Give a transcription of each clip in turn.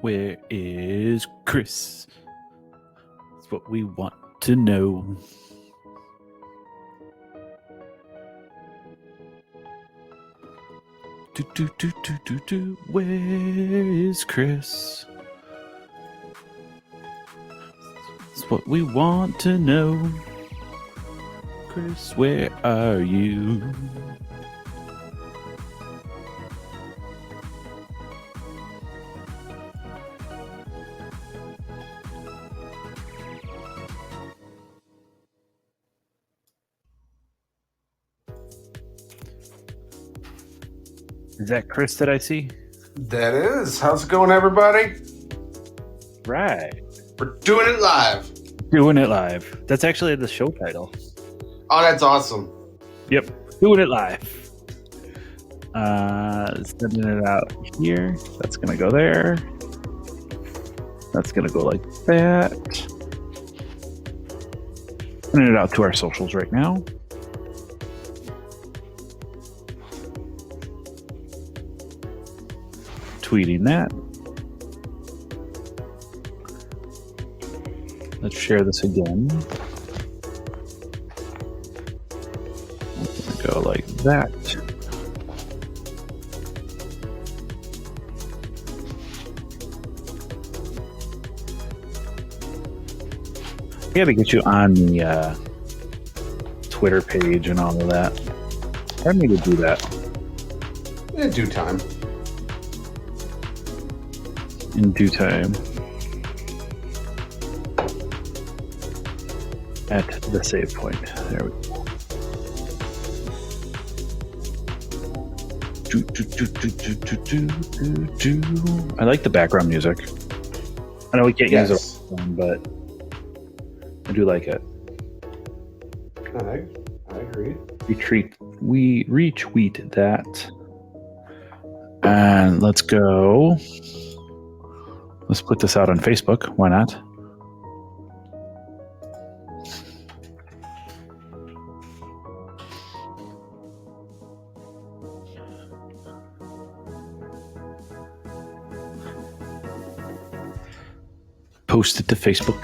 Where is Chris? That's what we want to know. Where is Chris? That's what we want to know. Chris, where are you? Is that Chris that I see? That is. How's it going, everybody? Right. We're doing it live. Doing it live. That's actually the show title. Oh, that's awesome. Yep. Doing it live. Sending it out here. That's going to go there. That's going to go like that. Sending it out to our socials right now. Tweeting that. Let's share this again. Go like that. I gotta get you on the Twitter page and all of that. I need to do that. In due time. In due time. At the save point. There we go. I like the background music. I know we can't use it, but I do like it. I agree. We retweet that. And let's go. Let's put this out on Facebook. Why not? Post it to Facebook.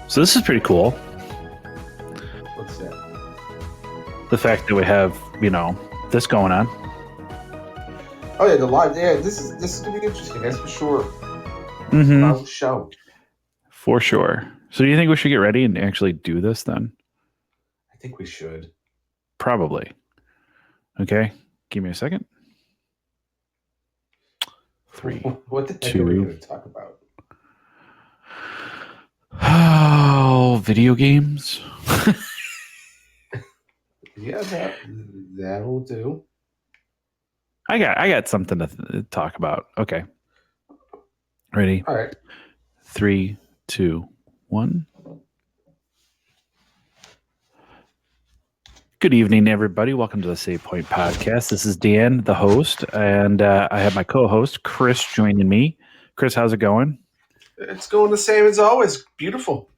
So this is pretty cool. What's that? The fact that we have, this going on. Oh yeah, the live. Yeah, this is gonna be interesting. That's for sure. Mm-hmm. Show. For sure. So do you think we should get ready and actually do this then? I think we should. Probably. Okay. Give me a second. 3. What the heck 2. are we going to talk about? Oh, video games. Yeah, that'll do. I got something to talk about. Okay. Ready? All right. 3, 2, 1. Good evening, everybody. Welcome to the Save Point Podcast. This is Dan, the host, and I have my co-host, Chris, joining me. Chris, how's it going? It's going the same as always. Beautiful.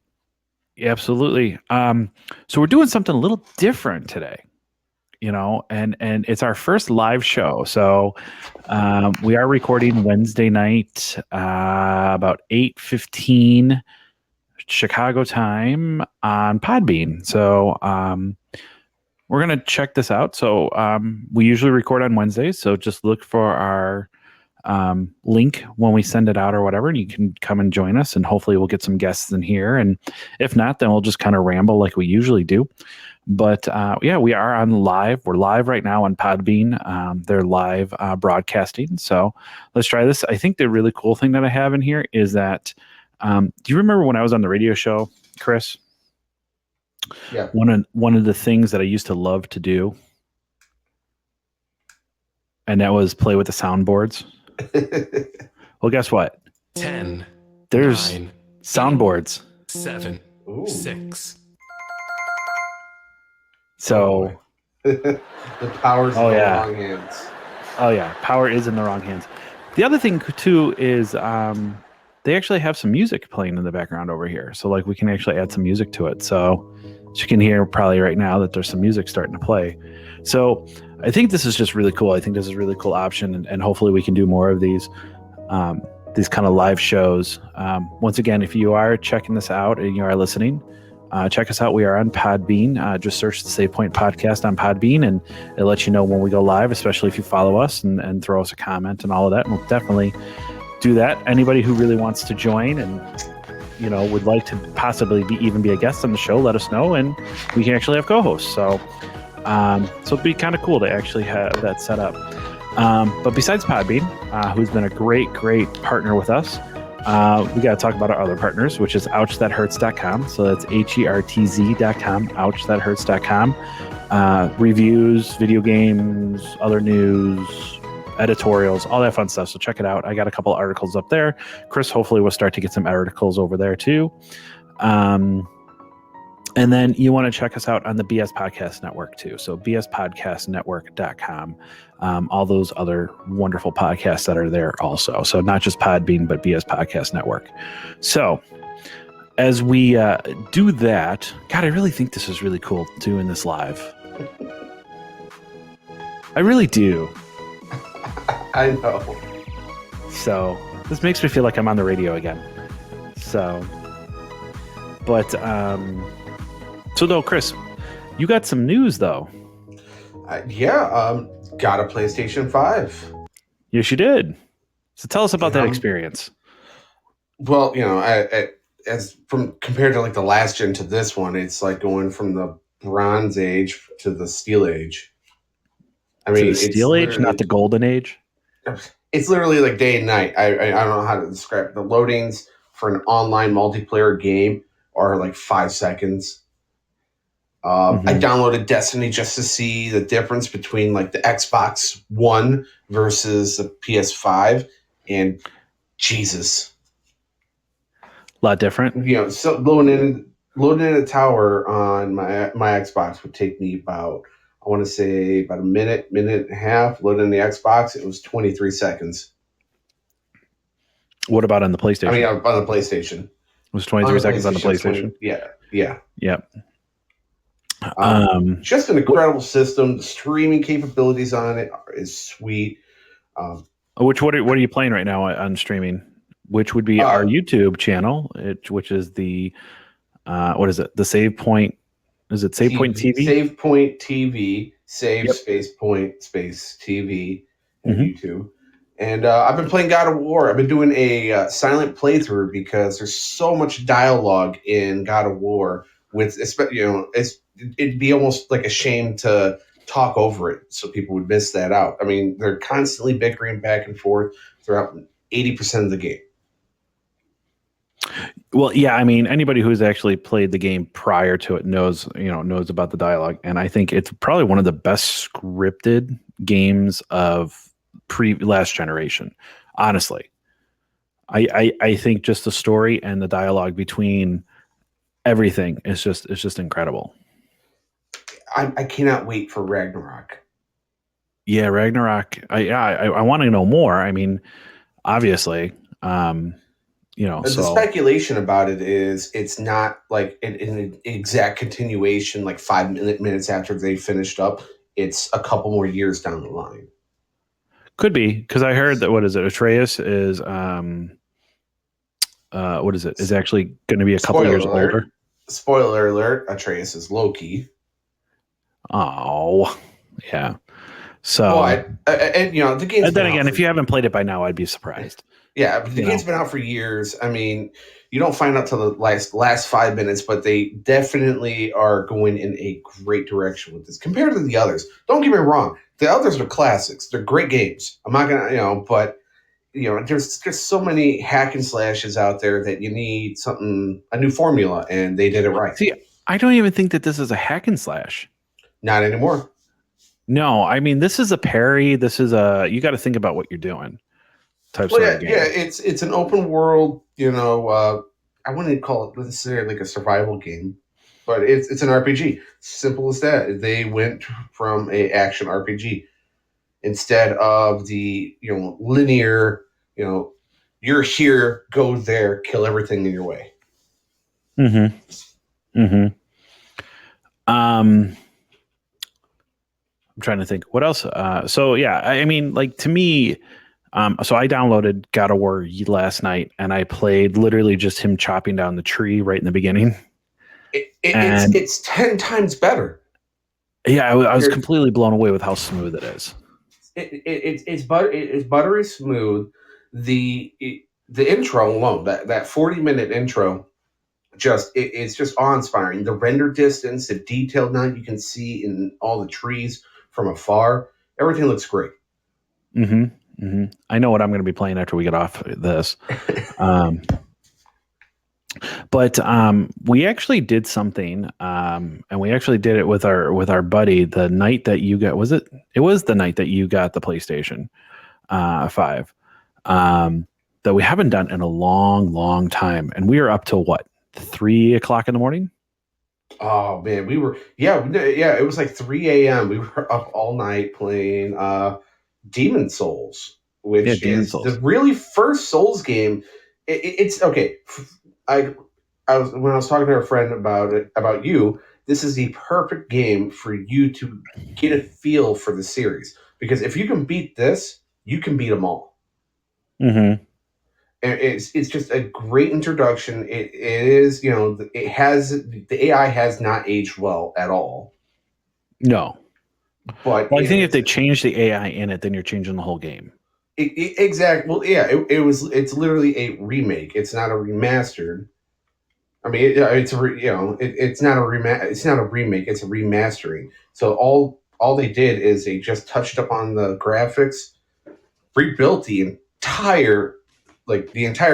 Yeah, absolutely. So we're doing something a little different today, and it's our first live show. So we are recording Wednesday night, about 8:15 Chicago time on Podbean. So we're going to check this out. So we usually record on Wednesdays. So just look for our link when we send it out or whatever, and you can come and join us, and hopefully we'll get some guests in here. And if not, then we'll just kind of ramble like we usually do. But yeah, we are on live. We're live right now on Podbean. They're live broadcasting. So let's try this. I think the really cool thing that I have in here is that, do you remember when I was on the radio show, Chris? Yeah. One of the things that I used to love to do, and that was play with the soundboards. Well, guess what? 10. There's 9, soundboards. 7. Ooh. 6. So the power's in the wrong hands. Oh yeah, power is in the wrong hands. The other thing too is they actually have some music playing in the background over here. So like we can actually add some music to it. So you can hear probably right now that there's some music starting to play. So I think this is just really cool. I think this is a really cool option, and hopefully we can do more of these kind of live shows. Once again, if you are checking this out and you are listening, check us out. We are on Podbean. Just search the Save Point Podcast on Podbean, and it lets you know when we go live, especially if you follow us and throw us a comment and all of that. And we'll definitely do that. Anybody who really wants to join and would like to possibly even be a guest on the show, let us know, and we can actually have co-hosts. So it'd be kind of cool to actually have that set up. But besides Podbean, who's been a great partner with us, we got to talk about our other partners, which is ouchthathurts.com. So that's HERTZ.com, ouchthathurts.com. Reviews, video games, other news, editorials, all that fun stuff. So check it out. I got a couple articles up there. Chris hopefully will start to get some articles over there too. And then you want to check us out on the BS Podcast Network too. So bspodcastnetwork.com. All those other wonderful podcasts that are there also. So not just Podbean, but BS Podcast Network. So as we do that, God, I really think this is really cool doing this live. I really do. I know. So this makes me feel like I'm on the radio again. So, but, so though, Chris, you got some news though. Got a PlayStation 5. Yes, you did. So tell us about that experience. Well, as from compared to like the last gen to this one, it's like going from the Bronze Age to the Steel Age. I mean, the Steel Age, not the Golden Age. It's literally like day and night. I don't know how to describe it. The loadings for an online multiplayer game are like 5 seconds. I downloaded Destiny just to see the difference between like the Xbox One versus the PS5, and Jesus, a lot different. So loading in a tower on my Xbox would take me about, I want to say about a minute and a half. Loading the Xbox, it was 23 seconds. What about on the PlayStation? I mean, on the PlayStation, it was 23 seconds on the PlayStation. Yeah. Just an incredible system. The streaming capabilities on it is sweet. What are you playing right now on streaming? Which would be our YouTube channel, which is the what is it? The Save Point? Is it Save Point TV? Save Point TV. Space Point space TV and YouTube. And I've been playing God of War. I've been doing a silent playthrough because there's so much dialogue in God of War. It'd be almost like a shame to talk over it, so people would miss that out. I mean, they're constantly bickering back and forth throughout 80% of the game. Well, yeah, I mean, anybody who's actually played the game prior to it knows about the dialogue, and I think it's probably one of the best scripted games of last generation. Honestly, I think just the story and the dialogue between everything is just incredible. I cannot wait for Ragnarok. Yeah, Ragnarok. I want to know more. I mean, obviously, the speculation about it is it's not like an exact continuation, like 5 minutes after they finished up. It's a couple more years down the line. Could be, because I heard that, what is it? Atreus is what is it? Is actually going to be a couple years older. Spoiler alert: Atreus is Loki. Oh, yeah. So, the game's. And then again, if you haven't played it by now, I'd be surprised. Yeah, but the game's been out for years. I mean, you don't find out till the last 5 minutes, but they definitely are going in a great direction with this compared to the others. Don't get me wrong; the others are classics. They're great games. I'm not gonna, but there's so many hack and slashes out there that you need a new formula, and they did it right. See, I don't even think that this is a hack and slash. Not anymore. No, I mean, this is a parry. This is you got to think about what you're doing. Game. Yeah, it's an open world. I wouldn't call it necessarily like a survival game, but it's an RPG. Simple as that. They went from a action RPG instead of the linear you're here, go there, kill everything in your way. Mm-hmm. Mm-hmm. I'm trying to think what else. So yeah, I mean, like to me, so I downloaded God of War last night, and I played literally just him chopping down the tree right in the beginning. And It's 10 times better. yeah, I was completely blown away with how smooth it is. It's buttery smooth. The intro alone, that 40-minute intro, it's just awe inspiring. The render distance, the detail now you can see in all the trees from afar, everything looks great. Mm-hmm. Mm-hmm. I know what I'm going to be playing after we get off this. Um, but we actually did something, and we actually did it with our buddy the night that you got. It was the night that you got the PlayStation 5, that we haven't done in a long time, and we are up to what, 3 o'clock in the morning. Oh man, yeah. It was like 3 a.m. We were up all night playing Demon Souls, Yeah, which Demon is the Souls. really first Souls game. It's okay. I was when I was talking to a friend about you. This is the perfect game for you to get a feel for the series, because if you can beat this, you can beat them all. Mm-hmm. And it's just a great introduction. It is, the AI has not aged well at all, No. but Well, I think if they change the AI in it, then you're changing the whole game. exactly. Well, yeah, it's literally a remake. It's not a remastered. I mean, it's not it's not a remake. It's a remastering. So all they did is they just touched up on the graphics, rebuilt the entire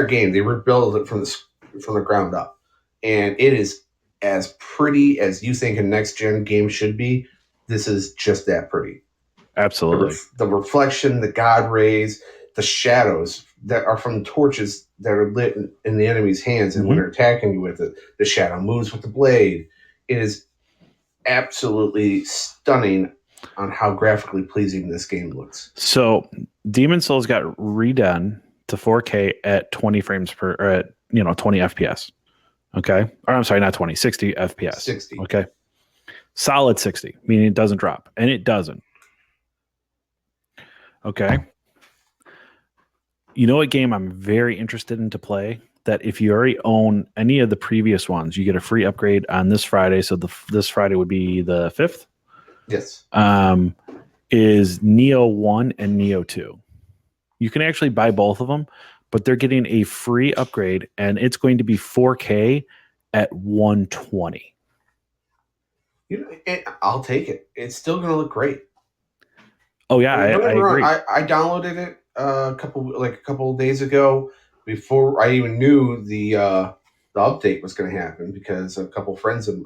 game. They rebuilt it from the ground up, and it is as pretty as you think a next gen game should be. This is just that pretty. Absolutely. The reflection, the god rays, the shadows that are from the torches that are lit in the enemy's hands, and when Mm-hmm. they're attacking you with it, the shadow moves with the blade. It is absolutely stunning on how graphically pleasing this game looks. So Demon Souls got redone to 4K at 20 frames per, or at 20 FPS. Okay, or I'm sorry, not 20, 60 FPS. 60. Okay, solid 60, meaning it doesn't drop, and it doesn't. Okay, you know what game I'm very interested in to play? That if you already own any of the previous ones, you get a free upgrade on this Friday. So this Friday would be the 5th. Yes. Is Neo 1 and Neo 2. You can actually buy both of them, but they're getting a free upgrade, and it's going to be 4K at 120. I'll take it. It's still going to look great. Oh yeah, I mean, don't get I me wrong. agree. I downloaded it a couple of days ago before I even knew the update was going to happen, because a couple of friends of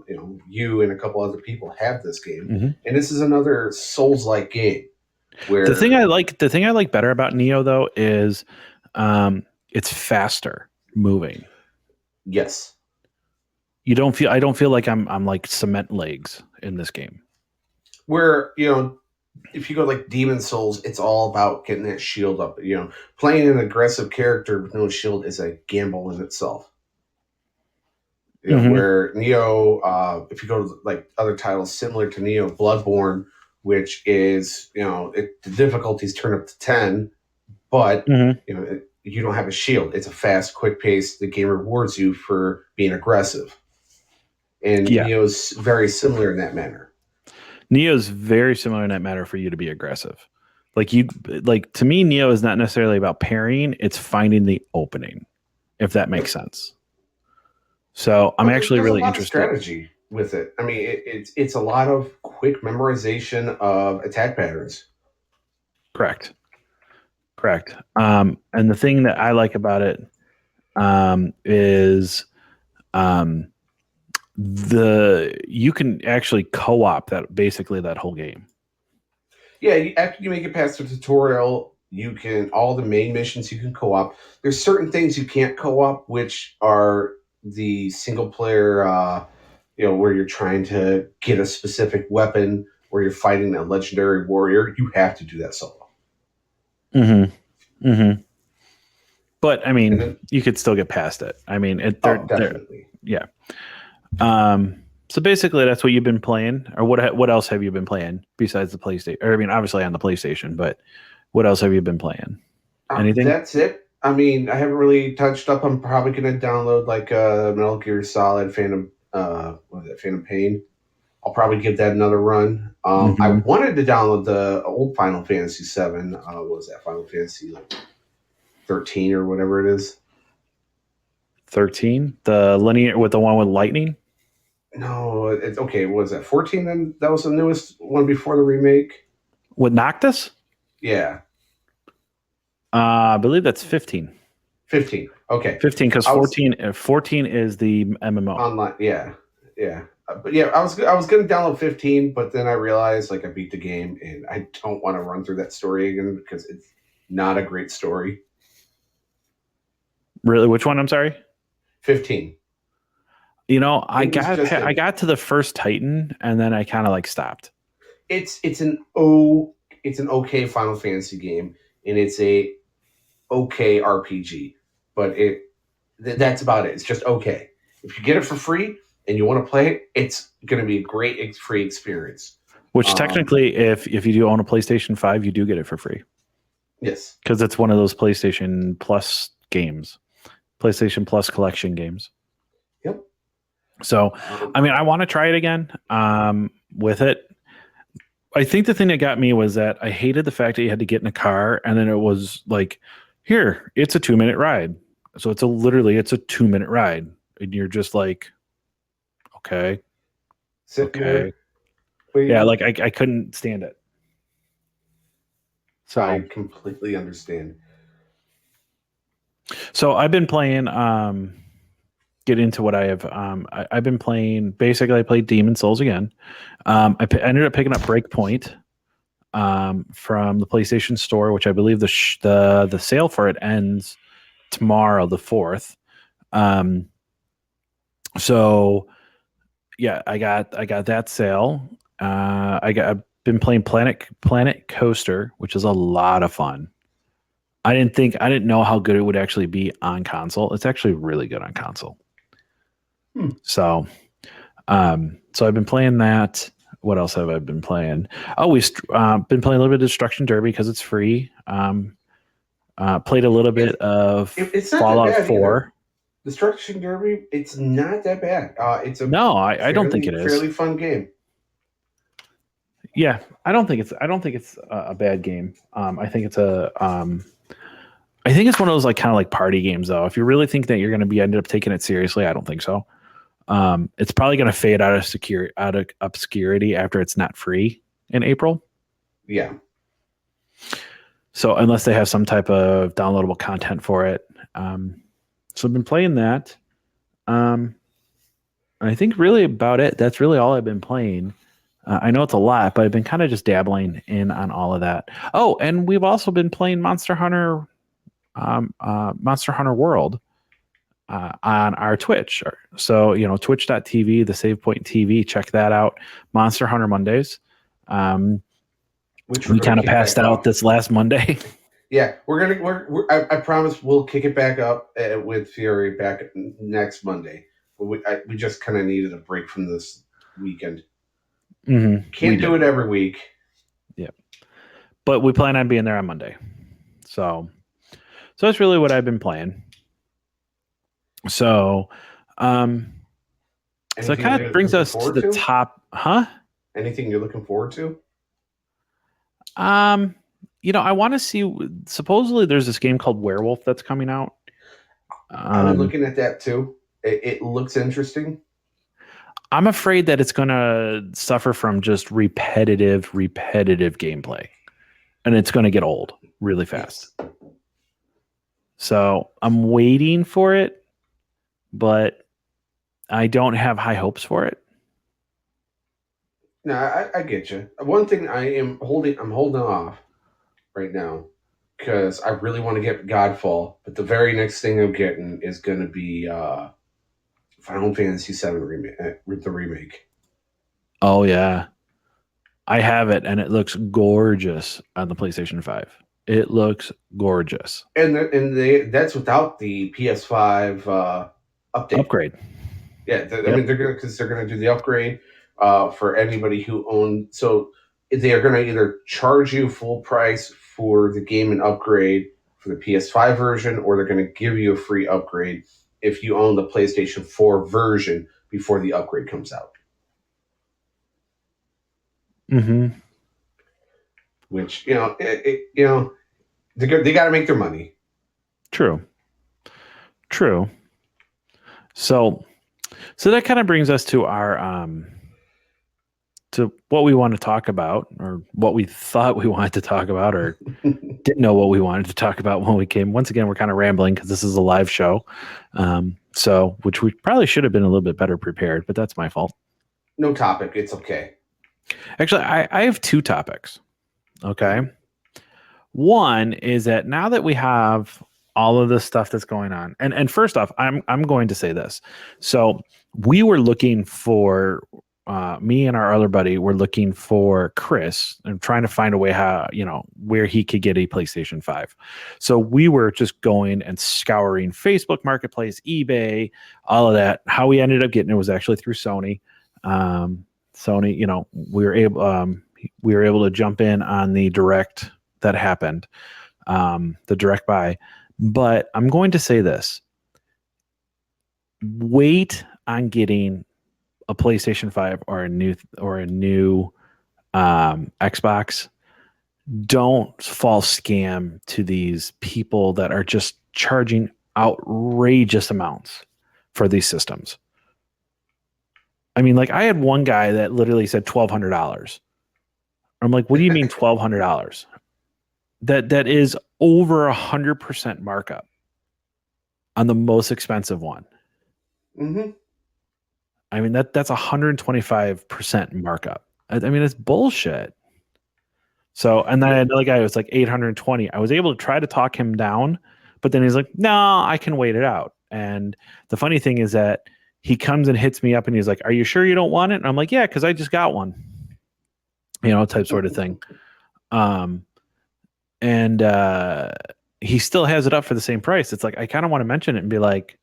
you and a couple other people have this game, Mm-hmm. and this is another Souls like game where The thing I like better about Neo though is it's faster moving. yes, I don't feel like I'm like cement legs in this game. where if you go like Demon Souls, it's all about getting that shield up. Playing an aggressive character with no shield is a gamble in itself. Mm-hmm. Where Neo, if you go to like other titles similar to Neo, Bloodborne, which is the difficulties turn up to 10, but Mm-hmm. you don't have a shield. It's a fast, quick pace. The game rewards you for being aggressive, and Yeah, Neo's very similar in that manner. Neo's very similar in that matter for you to be aggressive. Like to me, Neo is not necessarily about parrying; it's finding the opening, if that makes sense. So I'm But actually there's a really lot of interested. strategy with it. I mean, it's a lot of quick memorization of attack patterns. Correct. Correct. And the thing that I like about it is um, the you can actually co-op that whole game. Yeah, after you make it past the tutorial, all the main missions you can co-op. There's certain things you can't co-op, which are the single player, where you're trying to get a specific weapon, where you're fighting a legendary warrior. You have to do that solo. Mm-hmm. Mm-hmm. But I And mean, then, you could still get past it. I mean, oh, definitely. yeah. So basically, that's what you've been playing, or what else have you been playing besides the PlayStation? Or I mean, obviously on the PlayStation, but what else have you been playing? Anything? That's it. I mean, I haven't really touched up. I'm probably gonna download like Metal Gear Solid Phantom. What is it? Phantom Pain. I'll probably give that another run. I Mm-hmm. wanted to download the old Final Fantasy VII. What was that? Final Fantasy like 13 or whatever it is. 13, the linear with the one with lightning No, it's okay. What was that? 14 then? That was the newest one before the remake? with Noctis. Yeah. I believe that's 15. 15. Okay. 15 because I was 14 is the MMO. online. Yeah. Yeah. But yeah, I was going to download 15, but then I realized like I beat the game and I don't want to run through that story again because it's not a great story. Really, which one? I'm sorry. 15. You know, It was just I got to the first Titan and then I kind of like stopped. it's an it's an okay Final Fantasy game and it's a okay RPG, but that's about it. It's just okay. If you get it for free and you want to play it, it's going to be a great free experience. Which technically, if you do own a PlayStation 5, you do get it for free Yes. because it's one of those PlayStation Plus games, PlayStation Plus collection games. Yep. So, I mean, I want to try it again with it. I think the thing that got me was that I hated the fact that you had to get in a car and then it was like, here, it's a 2-minute ride. So it's literally a 2-minute ride. And you're just like, okay, Sitting okay. there. Waiting. Yeah, like I couldn't stand it. So I completely understand. So I've been playing. Get into what I have. I've been playing. Basically, I played Demon Souls again. Ended up picking up Breakpoint from the PlayStation Store, which I believe the sale for it ends tomorrow, the 4th. So yeah, I got that sale. I've been playing Planet Coaster, which is a lot of fun. I didn't know how good it would actually be on console. It's actually really good on console. So I've been playing that. What else have I been playing? Oh, we've been playing a little bit of Destruction Derby because it's free. Played a little bit of it's not Fallout 4. Either. Destruction Derby, it's not that bad. It's a I don't think it is. Fairly fun game. Yeah, I don't think it's a bad game. I think it's I think it's one of those like kind of like party games though. If you really think that you're going to be ended up taking it seriously, I don't think so. It's probably going to fade out of obscurity after it's not free in April. Yeah. So unless they have some type of downloadable content for it, so I've been playing that. I think really about it. That's really all I've been playing. I know it's a lot, but I've been kind of just dabbling in on all of that. Oh, and we've also been playing Monster Hunter World on our Twitch. So, twitch.tv, the Save Point TV, check that out. Monster Hunter Mondays. Which we kind of passed out this last Monday. Yeah, I promise we'll kick it back up with Fury back next Monday. But we just kind of needed a break from this weekend. Mm-hmm. Can't do it every week. Yeah, but we plan on being there on Monday. So that's really what I've been playing. So, so it kind of brings us to the top, huh? Anything you're looking forward to? I want to see. Supposedly, there's this game called Werewolf that's coming out. I've been looking at that too. It looks interesting. I'm afraid that it's going to suffer from just repetitive gameplay, and it's going to get old really fast. Yes. So I'm waiting for it, but I don't have high hopes for it. No, I get you. One thing I'm holding off right now because I really want to get Godfall, but the very next thing I'm getting is going to be Final Fantasy VII the remake. Oh yeah, I have it, and it looks gorgeous on the PlayStation 5. It looks gorgeous. And that's without the PS5 update. Upgrade. Yeah, I Yep. mean they're gonna do the upgrade for anybody who owns. So they are gonna either charge you full price for the game and upgrade for the PS5 version, or they're gonna give you a free upgrade if you own the PlayStation 4 version before the upgrade comes out. Mm-hmm. Which they got to make their money. True. So that kind of brings us to our to what we want to talk about, or what we thought we wanted to talk about, or didn't know what we wanted to talk about when we came. Once again, we're kind of rambling because this is a live show. So which we probably should have been a little bit better prepared, but that's my fault. No topic. It's okay. Actually, I have two topics. Okay. One is that now that we have all of this stuff that's going on, and first off, I'm going to say this. So we were looking for me and our other buddy were looking for Chris and trying to find a way how, where he could get a PlayStation 5. So we were just going and scouring Facebook Marketplace, eBay, all of that. How we ended up getting it was actually through Sony. Sony, we were able to jump in on the direct that happened, the direct buy. But I'm going to say this: wait on getting a PlayStation 5 or a new Xbox. Don't fall scam to these people that are just charging outrageous amounts for these systems. I mean, like, I had one guy that literally said $1,200. I'm like, what do you mean $1,200? That is over 100% markup on the most expensive one. Mm-hmm. I mean, that's 125% markup. I mean, it's bullshit. So, and then I had another guy who was like 820. I was able to try to talk him down, but then he's like, no, I can wait it out. And the funny thing is that he comes and hits me up and he's like, are you sure you don't want it? And I'm like, yeah, because I just got one, type sort of thing. And he still has it up for the same price. It's like, I kind of want to mention it and be like,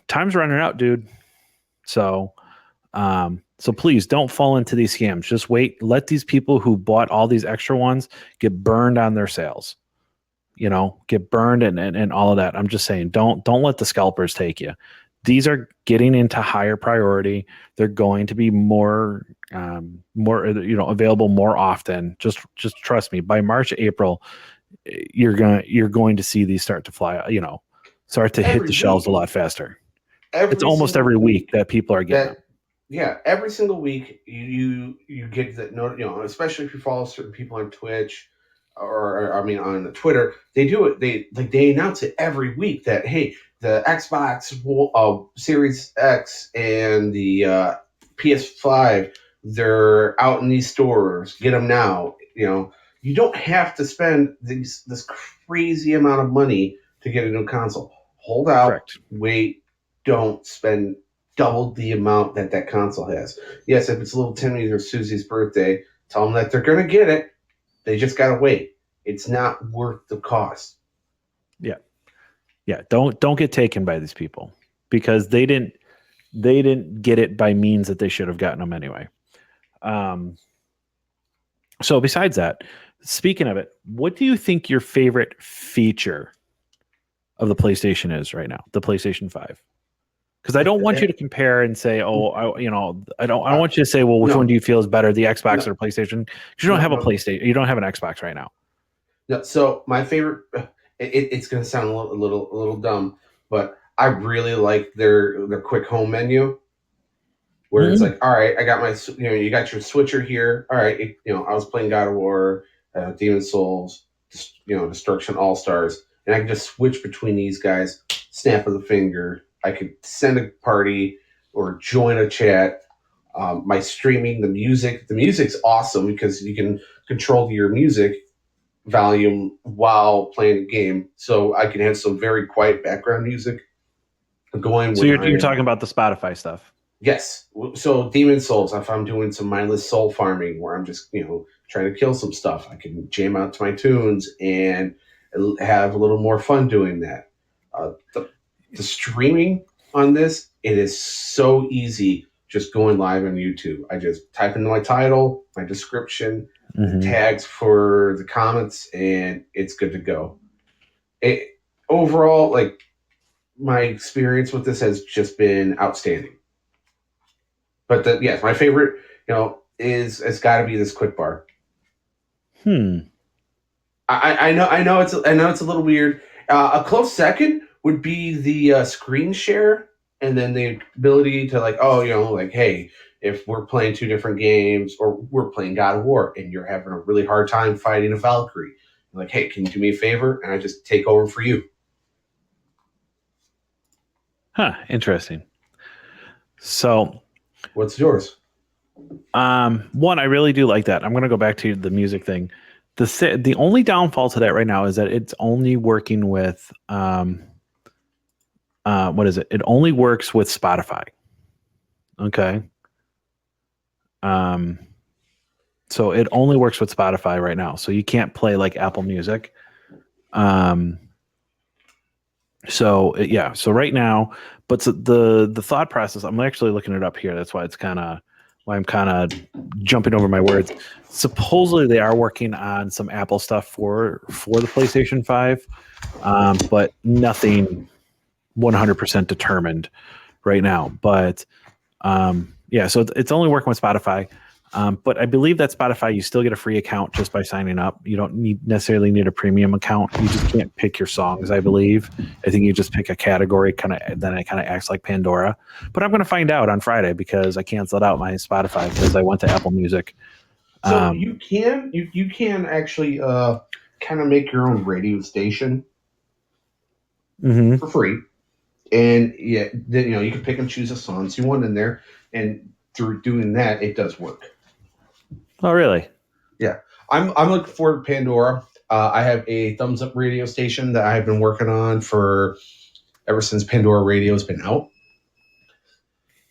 time's running out, dude. So please don't fall into these scams. Just wait. Let these people who bought all these extra ones get burned on their sales. Get burned and all of that. I'm just saying, don't let the scalpers take you. These are getting into higher priority. They're going to be more available more often. Just trust me. By March, April, you're going to see these start to fly. Start to hit the shelves a lot faster. It's almost every week that people are getting them. Yeah, every single week you get that note. Especially if you follow certain people on Twitch or on Twitter, they do it. They announce it every week that, hey, the Xbox Series X and the PS5, they're out in these stores. Get them now. You don't have to spend this crazy amount of money to get a new console. Hold out. Correct. Wait. Don't spend double the amount that console has. Yes, if it's little Timmy's or Susie's birthday, tell them that they're going to get it. They just got to wait. It's not worth the cost. Yeah. Don't get taken by these people, because they didn't get it by means that they should have gotten them anyway. So besides that, speaking of it, what do you think your favorite feature of the PlayStation is right now? The PlayStation 5. Because I don't want you to compare and say, I don't want you to say, well, which one do you feel is better, the Xbox or PlayStation? Because you don't have a PlayStation, you don't have an Xbox right now. No, so my favorite, it's going to sound a little dumb, but I really like their quick home menu, where it's like, all right, I got my, you got your switcher here. All right, I was playing God of War, Demon's Souls, Destruction All Stars, and I can just switch between these guys, snap of the finger. I could send a party or join a chat. My streaming, the music's awesome because you can control your music volume while playing the game. So I can have some very quiet background music going. So you're talking about the Spotify stuff. Yes. So Demon's Souls, if I'm doing some mindless soul farming where I'm just, trying to kill some stuff, I can jam out to my tunes and have a little more fun doing that. The streaming on this, it is so easy just going live on YouTube. I just type in my title, my description, the tags for the comments, and it's good to go. Overall, like, my experience with this has just been outstanding. But yes, my favorite, is it's got to be this quick bar. I know it's a little weird. A close second would be the screen share, and then the ability to hey, if we're playing two different games, or we're playing God of War, and you're having a really hard time fighting a Valkyrie, like, hey, can you do me a favor? And I just take over for you. Interesting. So, what's yours? One, I really do like that. I'm going to go back to the music thing. The only downfall to that right now is that it's only working with what is it? It only works with Spotify. Okay. So it only works with Spotify right now. So you can't play like Apple Music. So right now, but the thought process, I'm actually looking it up here. That's why I'm kind of jumping over my words. Supposedly they are working on some Apple stuff for the PlayStation 5, but nothing 100% determined right now. But so it's only working with Spotify. But I believe that Spotify, you still get a free account just by signing up. You don't necessarily need a premium account. You just can't pick your songs, I believe. I think you just pick a category, then it kind of acts like Pandora. But I'm going to find out on Friday because I canceled out my Spotify because I went to Apple Music. So you can actually kind of make your own radio station for free. And then you can pick and choose the songs you want in there. And through doing that, it does work. Oh, really? Yeah. I'm looking forward to Pandora. I have a thumbs up radio station that I've been working on ever since Pandora Radio has been out.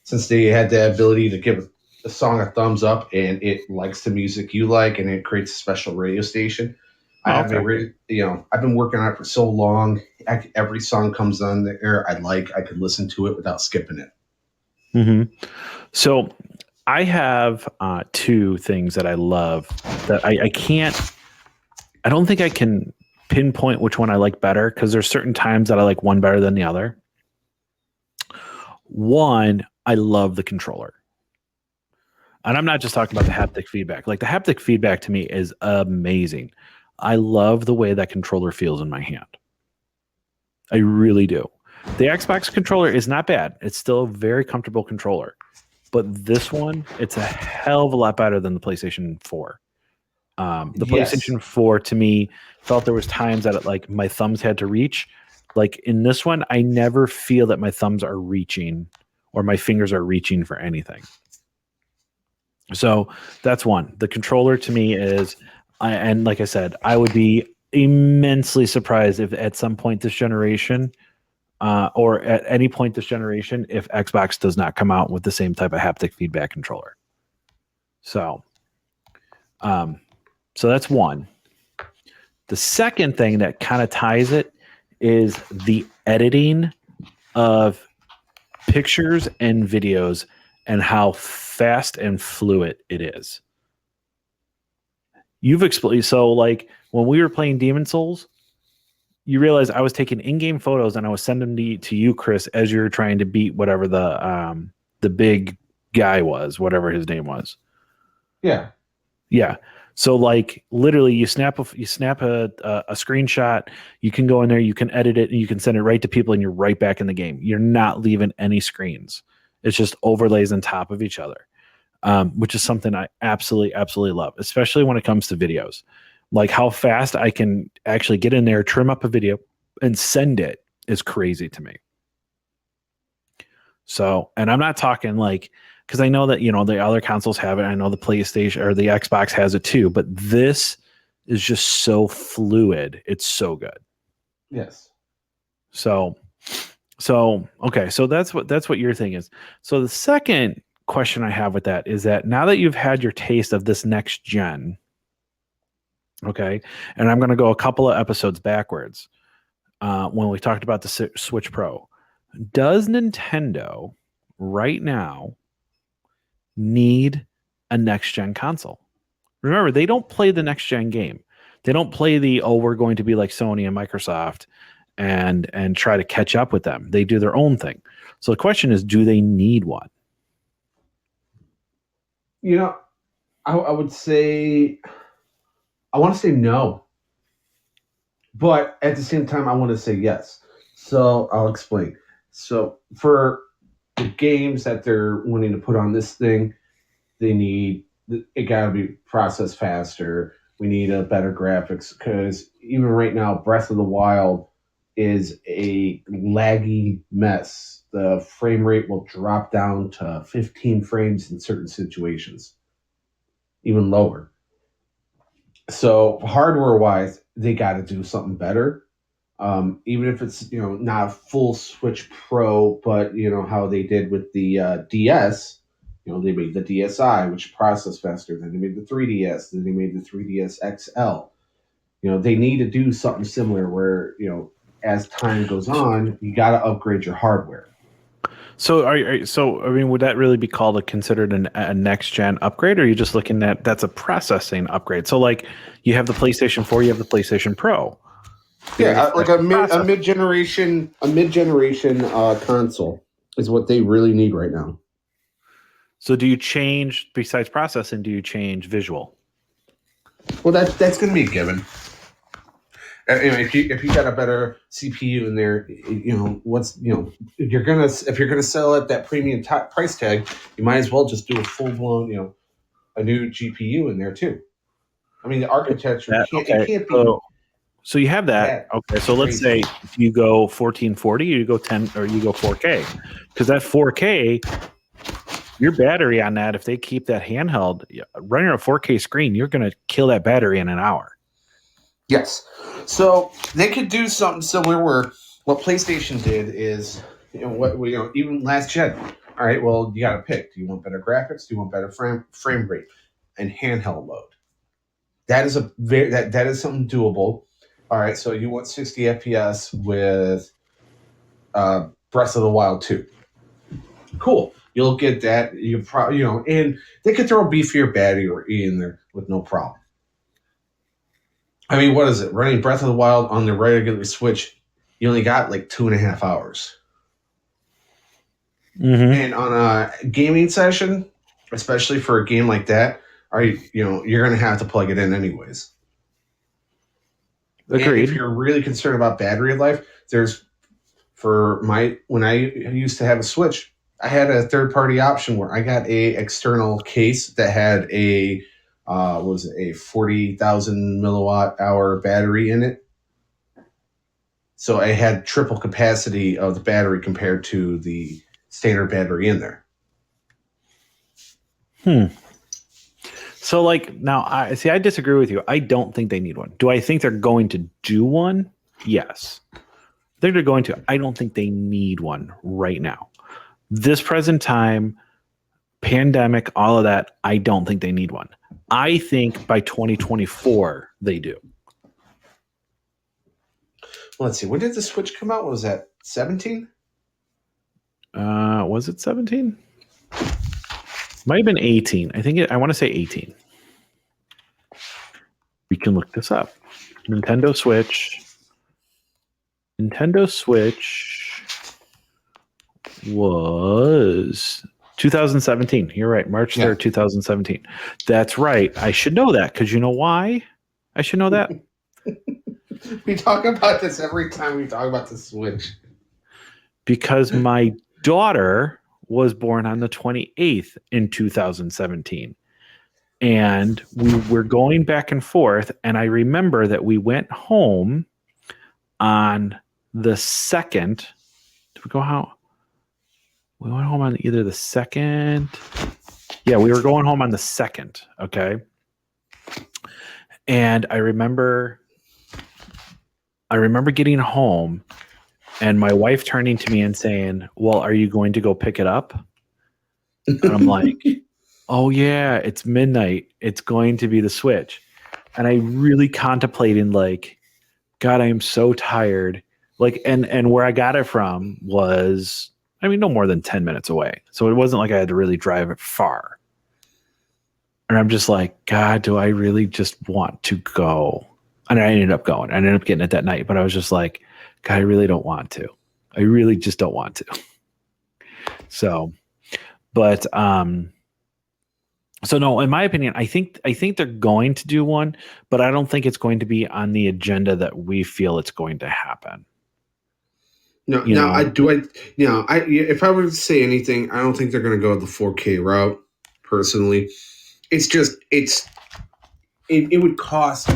Since they had the ability to give a song a thumbs up and it likes the music you like and it creates a special radio station. I've been working on it for so long. Every song comes on there I could listen to it without skipping it. So I have two things that I love that I don't think I can pinpoint which one I like better because there's certain times that I like one better than the other. One, I love the controller. And I'm not just talking about the haptic feedback. Like, the haptic feedback to me is amazing. I love the way that controller feels in my hand. I really do. The Xbox controller is not bad. It's still a very comfortable controller. But this one, it's a hell of a lot better than the PlayStation 4. PlayStation 4, to me, felt there was times that my thumbs had to reach. Like, in this one, I never feel that my thumbs are reaching or my fingers are reaching for anything. So that's one. The controller to me is, and like I said, I would be immensely surprised if at some point this generation, or at any point this generation, if Xbox does not come out with the same type of haptic feedback controller. So that's one. The second thing that kind of ties it is the editing of pictures and videos and how fast and fluid it is. You've explained, so like when we were playing Demon Souls, you realize I was taking in-game photos and I was sending them to you, Chris, as you're trying to beat whatever the big guy was, whatever his name was. Yeah. Yeah. So like literally you snap a screenshot, you can go in there, you can edit it, and you can send it right to people and you're right back in the game. You're not leaving any screens. It's just overlays on top of each other, which is something I absolutely, absolutely love, especially when it comes to videos. Like how fast I can actually get in there, trim up a video, and send it is crazy to me. So, and I'm not talking like, because I know that, the other consoles have it. I know the PlayStation or the Xbox has it too, but this is just so fluid. It's so good. Yes. So okay. So that's what your thing is. So the second question I have with that is that now that you've had your taste of this next gen, Okay. And I'm going to go a couple of episodes backwards when we talked about the Switch Pro. Does Nintendo right now need a next gen console? Remember, they don't play the next gen game. They don't play we're going to be like Sony and Microsoft and try to catch up with them. They do their own thing. So the question is, do they need one? You know, I would say, I want to say no, but at the same time, I want to say yes. So I'll explain. So for the games that they're wanting to put on this thing, they need it got to be processed faster. We need a better graphics because even right now, Breath of the Wild is a laggy mess. The frame rate will drop down to 15 frames in certain situations, even lower. So hardware wise, they got to do something better. Even if it's not a full Switch Pro, but how they did with the DS. They made the DSi, which processed faster. Then they made the 3DS. Then they made the 3DS XL. They need to do something similar where as time goes on, you got to upgrade your hardware. So, I mean, would that really be considered a next gen upgrade, or are you just looking at that's a processing upgrade? So, like, you have the PlayStation 4, you have the PlayStation Pro. Yeah, like a mid generation console is what they really need right now. So, do you change besides processing? Do you change visual? Well, that's going to be a given. If you got a better CPU in there, if you're gonna sell at that premium price tag, you might as well just do a full blown a new GPU in there too. I mean, the architecture it can't be. So you have that. Okay, so let's say if you go 1440, you go 10, or you go 4K, because that 4K, your battery on that, if they keep that handheld running a 4K screen, you're going to kill that battery in an hour. Yes. So they could do something similar where what PlayStation did is, even last gen. All right, well, you got to pick. Do you want better graphics? Do you want better frame rate and handheld mode? That is that is something doable. All right, so you want 60 FPS with Breath of the Wild 2. Cool. You'll get that. You probably and they could throw a beefier battery in there with no problem. I mean, what is it? Running Breath of the Wild on the regular Switch, you only got like 2.5 hours. Mm-hmm. And on a gaming session, especially for a game like that, you're going to have to plug it in anyways. Agreed. And if you're really concerned about battery life, when I used to have a Switch, I had a third-party option where I got a external case that had a 40,000 milliwatt hour battery in it. So I had triple capacity of the battery compared to the standard battery in there. So, like, now I disagree with you. I don't think they need one. Do I think they're going to do one? Yes. I think they're going to. I don't think they need one right now. This present time, pandemic, all of that, I don't think they need one. I think by 2024 they do. Well, let's see. When did the Switch come out? What was that 17? Was it 17? Might have been 18. I want to say 18. We can look this up. Nintendo Switch was 2017. You're right. March 3rd, 2017. That's right. I should know that because you know why? I should know that. We talk about this every time we talk about the Switch. Because my daughter was born on the 28th in 2017. And we were going back and forth. And I remember that we went home on the 2nd. Did we go out? We went home on either the 2nd. Yeah, we were going home on the 2nd. Okay. And I remember getting home and my wife turning to me and saying, "Well, are you going to go pick it up?" And I'm like, "Oh yeah, it's midnight. It's going to be the Switch." and I really contemplated like, God, I am so tired. Like, and where I got it from was, I mean, no more than 10 minutes away. So it wasn't like I had to really drive it far. And I'm just like, God, do I really just want to go? And I ended up going. I ended up getting it that night, but I was just like, God, I really don't want to. I really just don't want to. So, but so no, in my opinion, I think they're going to do one, but I don't think it's going to be on the agenda that we feel it's going to happen. No, You now know, if I were to say anything, I don't think they're going to go the 4K route. Personally, it would cost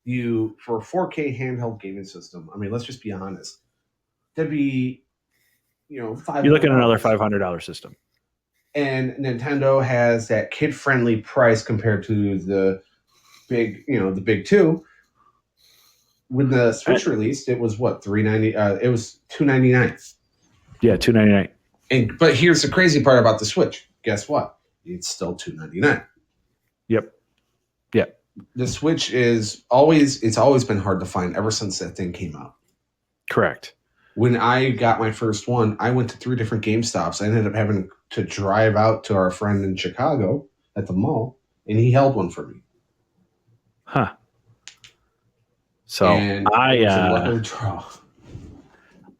you for a 4K handheld gaming system. I mean, let's just be honest. That'd be five you're hundred looking at another dollars. $500 system. And Nintendo has that kid friendly price compared to the big two. When the Switch released, it was what 390. It was 299. Yeah, 299. But here's the crazy part about the Switch. Guess what? It's still 299. Yep. Yep. The Switch it's always been hard to find ever since that thing came out. Correct. When I got my first one, I went to 3 different GameStops. I ended up having to drive out to our friend in Chicago at the mall, and he held one for me. Huh. So And it was a lucky draw.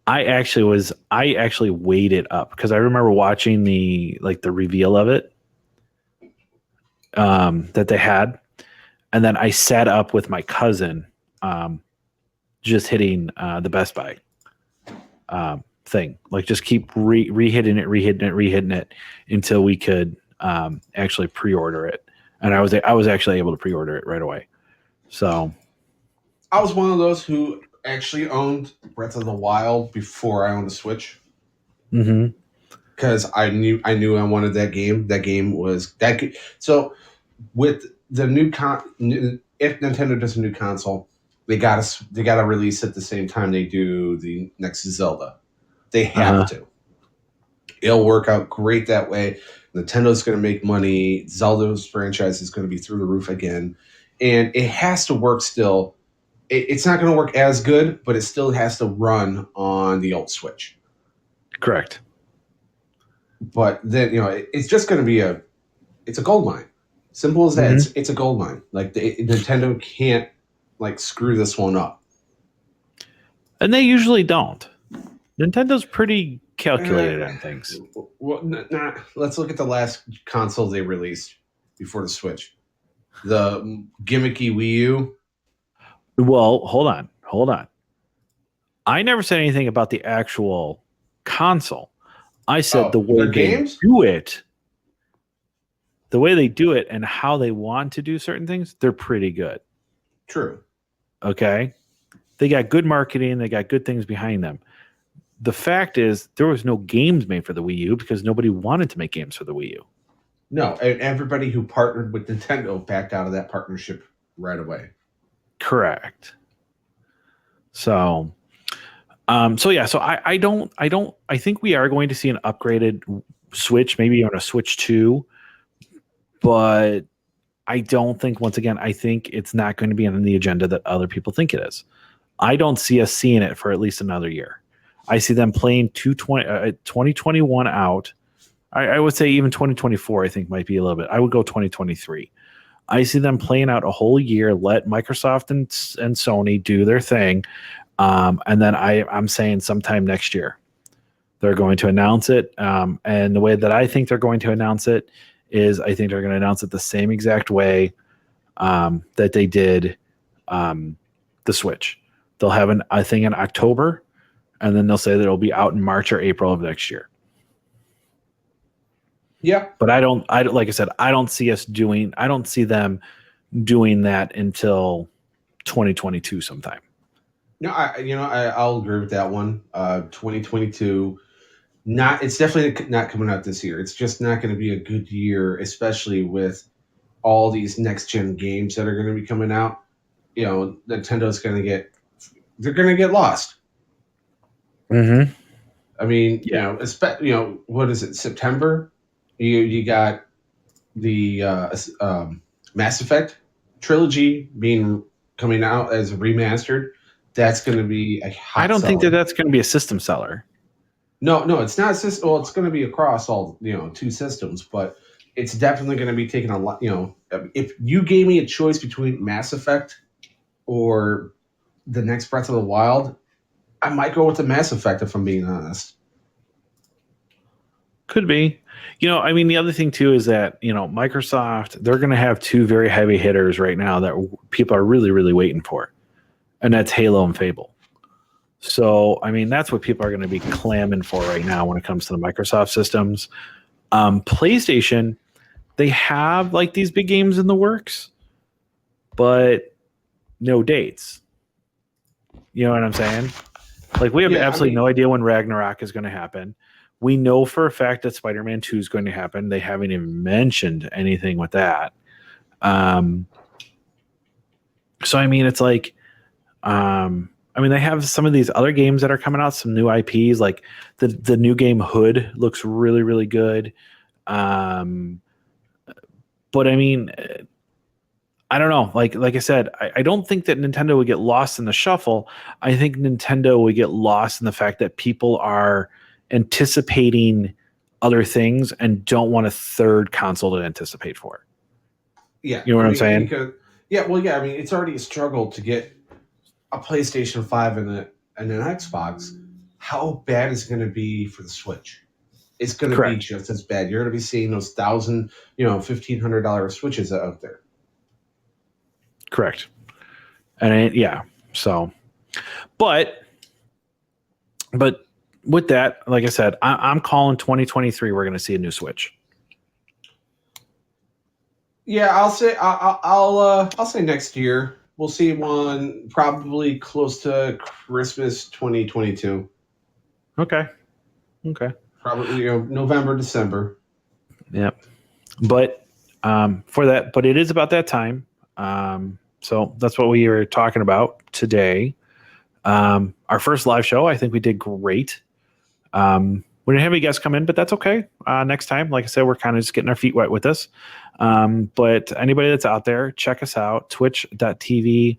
I actually weighed it up because I remember watching the reveal of it that they had, and then I sat up with my cousin, just hitting the Best Buy thing, like just keep rehitting it until we could actually pre-order it, and I was actually able to pre-order it right away. So I was one of those who actually owned Breath of the Wild before I owned a Switch. Because I knew I wanted that game. That game was that. So with the if Nintendo does a new console, they gotta release at the same time they do the next Zelda. They have to. It'll work out great that way. Nintendo's going to make money. Zelda's franchise is going to be through the roof again, and it has to work still. It's not going to work as good, but it still has to run on the old Switch. correct. But then it's just going to be it's a gold mine. Simple as that. It's a gold mine. Like Nintendo can't screw this one up, and they usually don't. Nintendo's pretty calculated on things. Well, let's look at the last console they released before the Switch. The gimmicky Wii U. Well, hold on. I never said anything about the actual console. I said the way they do it. The way they do it and how they want to do certain things, they're pretty good. True. Okay? They got good marketing. They got good things behind them. The fact is, there was no games made for the Wii U because nobody wanted to make games for the Wii U. No, and everybody who partnered with Nintendo backed out of that partnership right away. Correct. So I think we are going to see an upgraded Switch, maybe on a Switch 2, but I don't think, once again, I think it's not going to be on the agenda that other people think it is. I don't see us seeing it for at least another year. I see them playing 2021 out. I would say even 2024, I think might be a little bit. I would go 2023. I see them playing out a whole year, let Microsoft and Sony do their thing. And then I'm saying sometime next year, they're going to announce it. And the way that I think they're going to announce it is I think they're going to announce it the same exact way that they did the Switch. They'll have a thing in October, and then they'll say that it'll be out in March or April of next year. Yeah. But like I said, I don't see them doing that until 2022 sometime. No, I'll agree with that one. 2022, it's definitely not coming out this year. It's just not going to be a good year, especially with all these next gen games that are going to be coming out. Nintendo's going to get lost. Mm-hmm. I mean, what is it? September. You got the Mass Effect trilogy coming out as remastered, that's going to be a hot I don't think that seller. that's going to be a system seller. No, it's not. Well, it's going to be across all two systems, but it's definitely going to be taking a lot. If you gave me a choice between Mass Effect or the next Breath of the Wild, I might go with the Mass Effect if I'm being honest. Could be. I mean, the other thing too is that, Microsoft, they're going to have two very heavy hitters right now that people are really, really waiting for. And that's Halo and Fable. So, I mean, that's what people are going to be clamming for right now when it comes to the Microsoft systems. PlayStation, they have like these big games in the works, but no dates. You know what I'm saying? Like, we have absolutely no idea when Ragnarok is going to happen. We know for a fact that Spider-Man 2 is going to happen. They haven't even mentioned anything with that. So, I mean, it's like, they have some of these other games that are coming out, some new IPs, like the new game Hood looks really, really good. But I mean, I don't know. Like I said, I don't think that Nintendo would get lost in the shuffle. I think Nintendo would get lost in the fact that people are anticipating other things and don't want a third console to anticipate for. Yeah, you know what I'm saying? Because, I mean, it's already a struggle to get a PlayStation 5 and an Xbox. How bad is it going to be for the Switch? It's going to be just as bad. You're going to be seeing those $1,000, $1,500 Switches out there. Correct. And so, but with that, like I said, I'm calling 2023. We're going to see a new Switch. Yeah, I'll say next year. We'll see one probably close to Christmas 2022. Okay. Probably November, December. Yep. But but it is about that time. So that's what we were talking about today. Our first live show, I think we did great. We didn't have any guests come in, but that's okay. Next time, like I said, we're kind of just getting our feet wet with this. But anybody that's out there, check us out, twitch.tv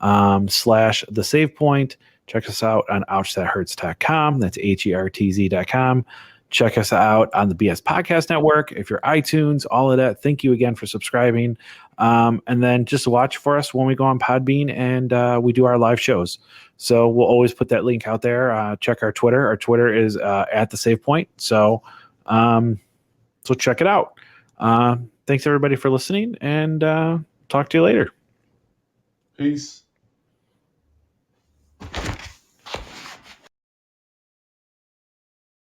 /the save point. Check us out on ouchthathurts.com. That's HERTZ.com. Check us out on the BS Podcast Network. If you're iTunes, all of that, thank you again for subscribing. And then just watch for us when we go on Podbean and we do our live shows. So we'll always put that link out there. Check our Twitter. Our Twitter is at the save point. So check it out. Thanks everybody for listening, and talk to you later. Peace.